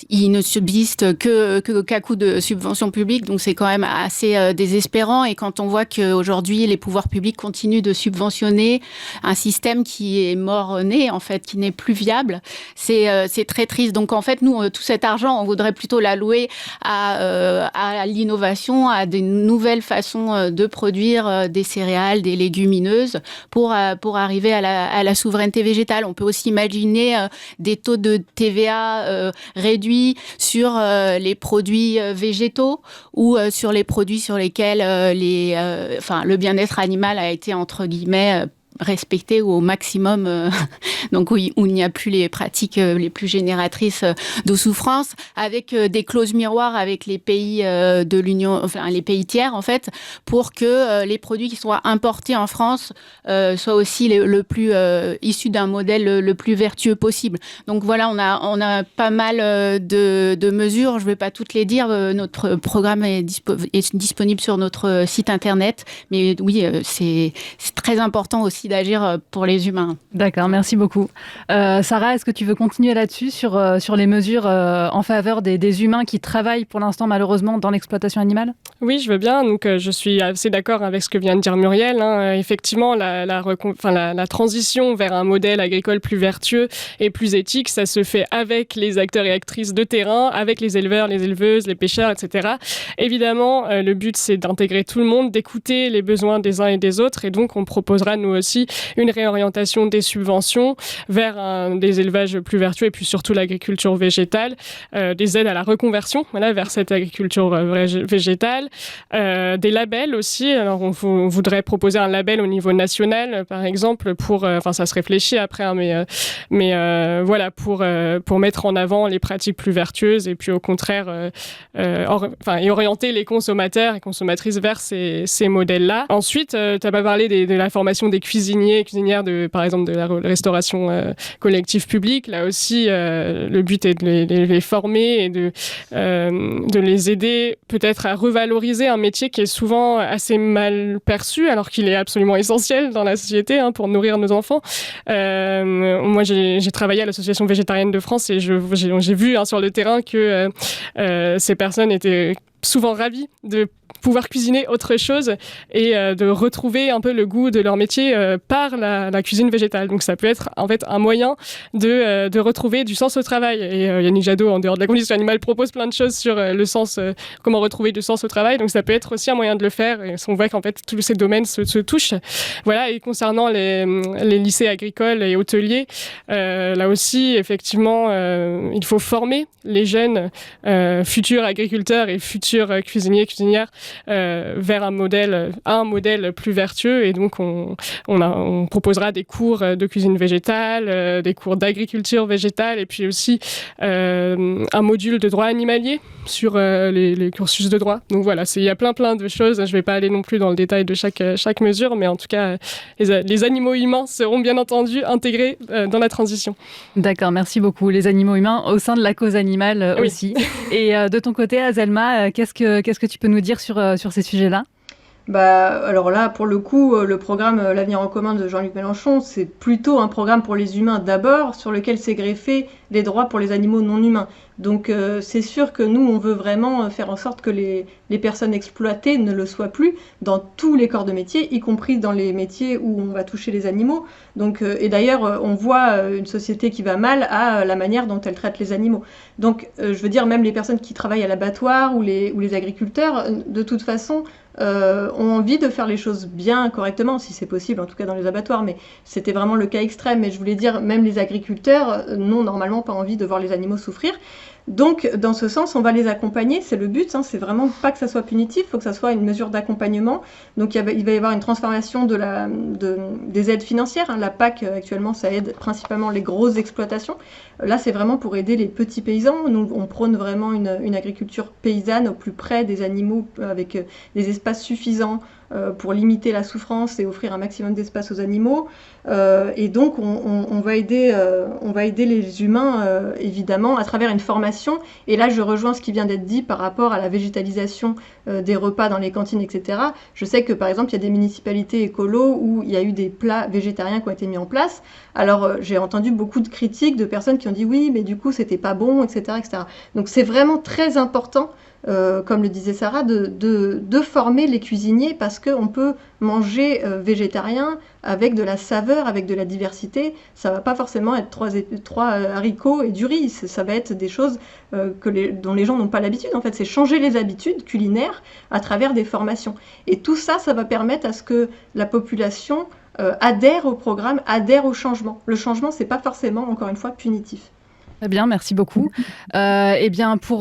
Ils ne subsistent qu'à coup de subventions publiques, donc c'est quand même assez désespérant. Et quand on voit qu'aujourd'hui, les pouvoirs publics continuent de subventionner un système qui est mort-né, en fait, qui n'est plus viable, c'est très triste. Donc en fait, nous, tout cet argent, on voudrait plutôt l'allouer à l'innovation, à des nouvelles façons de produire des céréales, des légumineuses pour arriver à la souveraineté végétale. On peut aussi imaginer des taux de TVA réduits sur les produits végétaux ou sur les produits sur lesquels le bien-être animal a été, entre guillemets, respecté au maximum, donc où il n'y a plus les pratiques les plus génératrices de souffrance, avec des clauses miroirs avec les pays de l'Union, enfin les pays tiers en fait, pour que les produits qui soient importés en France soient aussi le plus issus d'un modèle le plus vertueux possible. Donc voilà, on a pas mal de mesures. Je ne vais pas toutes les dire. Notre programme est disponible sur notre site internet, mais oui, c'est très important aussi d'agir pour les humains. D'accord, merci beaucoup. Sarah, est-ce que tu veux continuer là-dessus sur les mesures en faveur des humains qui travaillent pour l'instant malheureusement dans l'exploitation animale ? Oui, je veux bien. Donc, je suis assez d'accord avec ce que vient de dire Muriel. Effectivement, la transition vers un modèle agricole plus vertueux et plus éthique, ça se fait avec les acteurs et actrices de terrain, avec les éleveurs, les éleveuses, les pêcheurs, etc. Évidemment, le but, c'est d'intégrer tout le monde, d'écouter les besoins des uns et des autres. Et donc, on proposera, nous aussi, une réorientation des subventions vers des élevages plus vertueux et puis surtout l'agriculture végétale, des aides à la reconversion vers cette agriculture végétale, des labels aussi. Alors on voudrait proposer un label au niveau national par exemple pour, ça se réfléchit après, voilà, pour mettre en avant les pratiques plus vertueuses et puis au contraire et orienter les consommateurs et consommatrices vers ces modèles-là. Ensuite, tu n'as pas parlé de la formation des cuisiniers et cuisinières, par exemple de la restauration collective publique. Là aussi, le but est de les former et de les aider peut-être à revaloriser un métier qui est souvent assez mal perçu, alors qu'il est absolument essentiel dans la société pour nourrir nos enfants. Moi, j'ai travaillé à l'Association végétarienne de France et j'ai vu sur le terrain que ces personnes étaient souvent ravis de pouvoir cuisiner autre chose et de retrouver un peu le goût de leur métier par la cuisine végétale. Donc ça peut être en fait un moyen de retrouver du sens au travail. Et Yannick Jadot, en dehors de la condition animale, propose plein de choses sur le sens, comment retrouver du sens au travail. Donc ça peut être aussi un moyen de le faire. Et on voit qu'en fait tous ces domaines se touchent. Voilà. Et concernant les lycées agricoles et hôteliers, là aussi effectivement il faut former les jeunes futurs agriculteurs et futurs cuisiniers, cuisinières vers un modèle plus vertueux. Et donc on proposera des cours de cuisine végétale, des cours d'agriculture végétale et puis aussi un module de droit animalier sur les cursus de droit. Donc voilà, il y a plein de choses. Je ne vais pas aller non plus dans le détail de chaque mesure, mais en tout cas les animaux humains seront bien entendu intégrés dans la transition. D'accord, merci beaucoup. Les animaux humains au sein de la cause animale aussi. Et de ton côté, Azelma, qu'est-ce que tu peux nous dire sur ces sujets-là ? Alors là, pour le coup, le programme L'Avenir en commun de Jean-Luc Mélenchon, c'est plutôt un programme pour les humains d'abord, sur lequel s'est greffé les droits pour les animaux non humains. Donc c'est sûr que nous, on veut vraiment faire en sorte que les personnes exploitées ne le soient plus dans tous les corps de métier, y compris dans les métiers où on va toucher les animaux. Donc, et d'ailleurs, on voit une société qui va mal à la manière dont elle traite les animaux. Donc je veux dire, même les personnes qui travaillent à l'abattoir ou les agriculteurs, de toute façon, ont envie de faire les choses bien, correctement, si c'est possible, en tout cas dans les abattoirs, mais c'était vraiment le cas extrême. Mais je voulais dire, même les agriculteurs n'ont normalement pas envie de voir les animaux souffrir. Donc, dans ce sens, on va les accompagner, c'est le but, c'est vraiment pas que ça soit punitif, il faut que ça soit une mesure d'accompagnement. Donc, il va y avoir une transformation des aides financières. La PAC, actuellement, ça aide principalement les grosses exploitations. Là, c'est vraiment pour aider les petits paysans. Nous, on prône vraiment une agriculture paysanne au plus près des animaux, avec des espaces suffisants pour limiter la souffrance et offrir un maximum d'espace aux animaux. Et donc, on va aider les humains, évidemment, à travers une formation. Et là, je rejoins ce qui vient d'être dit par rapport à la végétalisation des repas dans les cantines, etc. Je sais que, par exemple, il y a des municipalités écolos où il y a eu des plats végétariens qui ont été mis en place. Alors, j'ai entendu beaucoup de critiques de personnes qui ont dit « oui, mais du coup, c'était pas bon, etc. etc. » Donc, c'est vraiment très important, comme le disait Sarah, de former les cuisiniers parce qu'on peut manger végétarien avec de la saveur, avec de la diversité. Ça va pas forcément être trois haricots et du riz. Ça va être des choses dont les gens n'ont pas l'habitude. En fait, c'est changer les habitudes culinaires à travers des formations. Et tout ça, ça va permettre à ce que la population adhère au programme, adhère au changement. Le changement, c'est pas forcément, encore une fois, punitif. Très bien, merci beaucoup. Eh bien, pour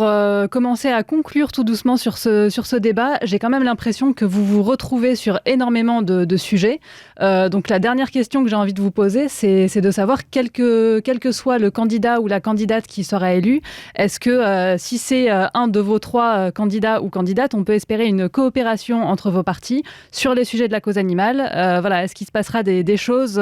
commencer à conclure tout doucement sur ce débat, j'ai quand même l'impression que vous vous retrouvez sur énormément de sujets. Donc, la dernière question que j'ai envie de vous poser, c'est de savoir, quel que soit le candidat ou la candidate qui sera élu, est-ce que si c'est un de vos 3 candidats ou candidates, on peut espérer une coopération entre vos partis sur les sujets de la cause animale? Est-ce qu'il se passera des choses,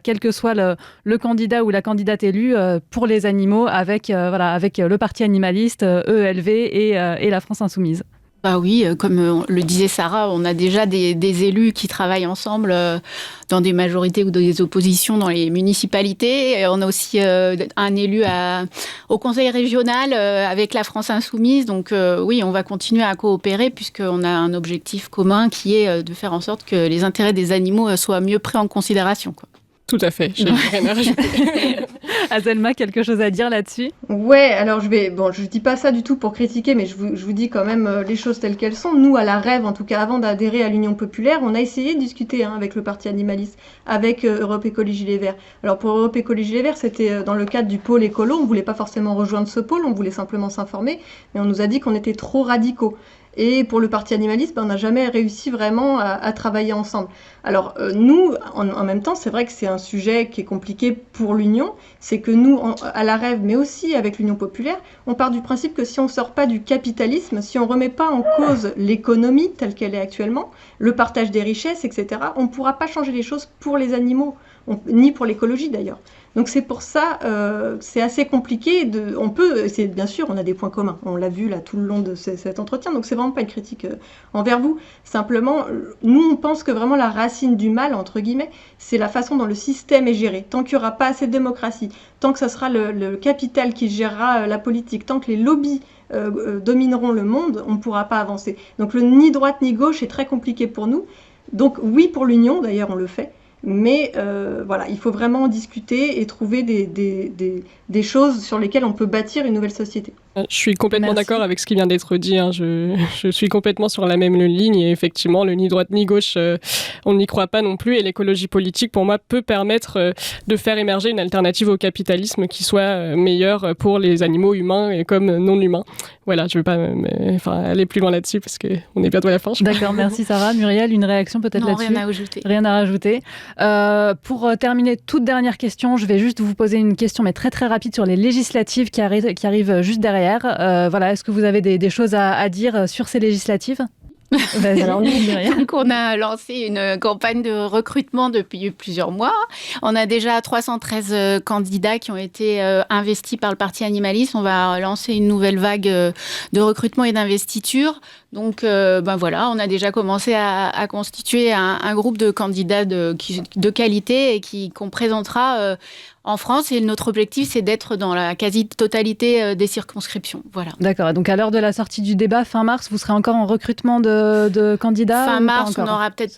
quel que soit le candidat ou la candidate élue, pour les animaux, avec le Parti animaliste, EELV et la France insoumise? Bah oui, comme le disait Sarah, on a déjà des élus qui travaillent ensemble dans des majorités ou des oppositions dans les municipalités. Et on a aussi un élu au conseil régional avec la France insoumise. Donc oui, on va continuer à coopérer puisqu'on a un objectif commun qui est de faire en sorte que les intérêts des animaux soient mieux pris en considération, quoi. Tout à fait, je n'ai rien à rajouter. Azelma, quelque chose à dire là-dessus? Ouais, alors je dis pas ça du tout pour critiquer, mais je vous dis quand même les choses telles qu'elles sont. Nous, à la Rêve, en tout cas avant d'adhérer à l'Union populaire, on a essayé de discuter avec le Parti animaliste, avec Europe Écologie Les Verts. Alors pour Europe Écologie Les Verts, c'était dans le cadre du pôle écolo, on voulait pas forcément rejoindre ce pôle, on voulait simplement s'informer, mais on nous a dit qu'on était trop radicaux. Et pour le Parti animaliste, on n'a jamais réussi vraiment à travailler ensemble. Alors nous, en même temps, c'est vrai que c'est un sujet qui est compliqué pour l'Union. C'est que nous, à la Rêve, mais aussi avec l'Union populaire, on part du principe que si on ne sort pas du capitalisme, si on ne remet pas en cause l'économie telle qu'elle est actuellement, le partage des richesses, etc., on ne pourra pas changer les choses pour les animaux, ni pour l'écologie d'ailleurs. Donc c'est pour ça, c'est assez compliqué. Bien sûr, on a des points communs. On l'a vu là tout le long de cet entretien. Donc c'est vraiment pas une critique envers vous. Simplement, nous on pense que vraiment la racine du mal, entre guillemets, c'est la façon dont le système est géré. Tant qu'il n'y aura pas assez de démocratie, tant que ça sera le capital qui gérera la politique, tant que les lobbies domineront le monde, on ne pourra pas avancer. Donc le ni droite ni gauche est très compliqué pour nous. Donc oui pour l'Union, d'ailleurs on le fait. Mais il faut vraiment discuter et trouver des choses sur lesquelles on peut bâtir une nouvelle société. Je suis complètement d'accord avec ce qui vient d'être dit. Je suis complètement sur la même ligne. Et effectivement, le ni droite ni gauche, on n'y croit pas non plus. Et l'écologie politique, pour moi, peut permettre de faire émerger une alternative au capitalisme qui soit meilleure pour les animaux humains et comme non humains. Voilà, je ne veux pas aller plus loin là-dessus parce qu'on est bientôt à la fin. D'accord, merci Sarah. Muriel, une réaction peut-être là-dessus? Non, rien à ajouter. Rien à rajouter. Pour terminer, toute dernière question, je vais juste vous poser une question, mais très très rapide, sur les législatives qui arrivent juste derrière. Est-ce que vous avez des choses à dire sur ces législatives? Donc, on a lancé une campagne de recrutement depuis plusieurs mois. On a déjà 313 candidats qui ont été investis par le Parti animaliste. On va lancer une nouvelle vague de recrutement et d'investiture. Donc, on a déjà commencé à constituer un groupe de candidats de qualité et qu'on présentera en France. Et notre objectif, c'est d'être dans la quasi-totalité des circonscriptions. Voilà. D'accord. Donc, à l'heure de la sortie du débat, fin mars, vous serez encore en recrutement de candidats? Fin mars, on aura peut-être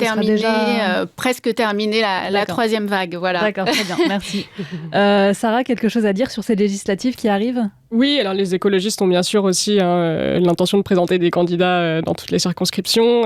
presque terminé la troisième vague. Voilà. D'accord, très bien. Merci. Sarah, quelque chose à dire sur ces législatives qui arrivent? Oui, alors les écologistes ont bien sûr aussi l'intention de présenter des candidats dans toutes les circonscriptions.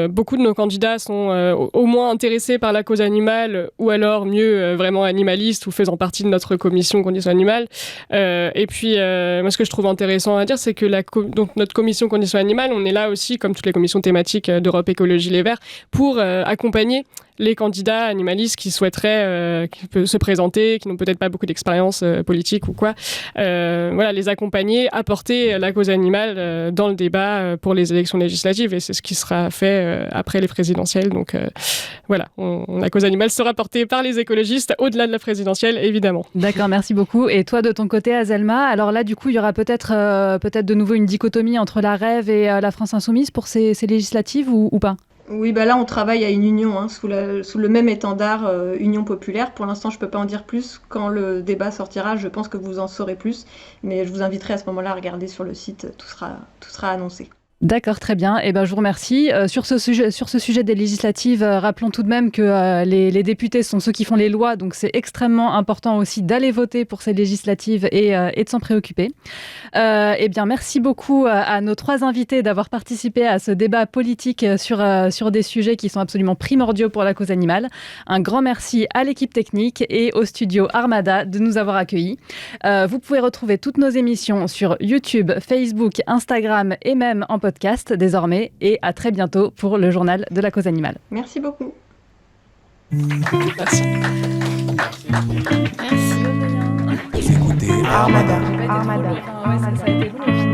Beaucoup de nos candidats sont au moins intéressés par la cause animale ou alors mieux vraiment animalistes ou faisant partie de notre commission conditions animales. Et puis, moi, ce que je trouve intéressant à dire, c'est que donc notre commission conditions animales, on est là aussi, comme toutes les commissions thématiques d'Europe Écologie Les Verts, pour accompagner les candidats animalistes qui souhaiteraient se présenter, qui n'ont peut-être pas beaucoup d'expérience politique ou quoi. Voilà, les accompagner, apporter la cause animale dans le débat pour les élections législatives, et c'est ce qui sera fait après les présidentielles. Donc voilà, la cause animale sera portée par les écologistes au-delà de la présidentielle, évidemment. D'accord, merci beaucoup. Et toi, de ton côté, Azelma, alors là, du coup, il y aura peut-être de nouveau une dichotomie entre la REV et la France Insoumise pour ces législatives ou pas ? Oui, bah là, on travaille à une union, sous le même étendard Union populaire. Pour l'instant, je peux pas en dire plus. Quand le débat sortira, je pense que vous en saurez plus. Mais je vous inviterai à ce moment-là à regarder sur le site, tout sera annoncé. D'accord, très bien. Eh ben, je vous remercie. Sur ce sujet des législatives, rappelons tout de même que les députés sont ceux qui font les lois, donc c'est extrêmement important aussi d'aller voter pour ces législatives et de s'en préoccuper. Eh bien, merci beaucoup à nos 3 invités d'avoir participé à ce débat politique sur des sujets qui sont absolument primordiaux pour la cause animale. Un grand merci à l'équipe technique et au studio Armada de nous avoir accueillis. Vous pouvez retrouver toutes nos émissions sur YouTube, Facebook, Instagram et même en podcast désormais, et à très bientôt pour le journal de la cause animale. Merci beaucoup. Merci. Merci. Vous écoutez Armada. Ouais, ça a été long.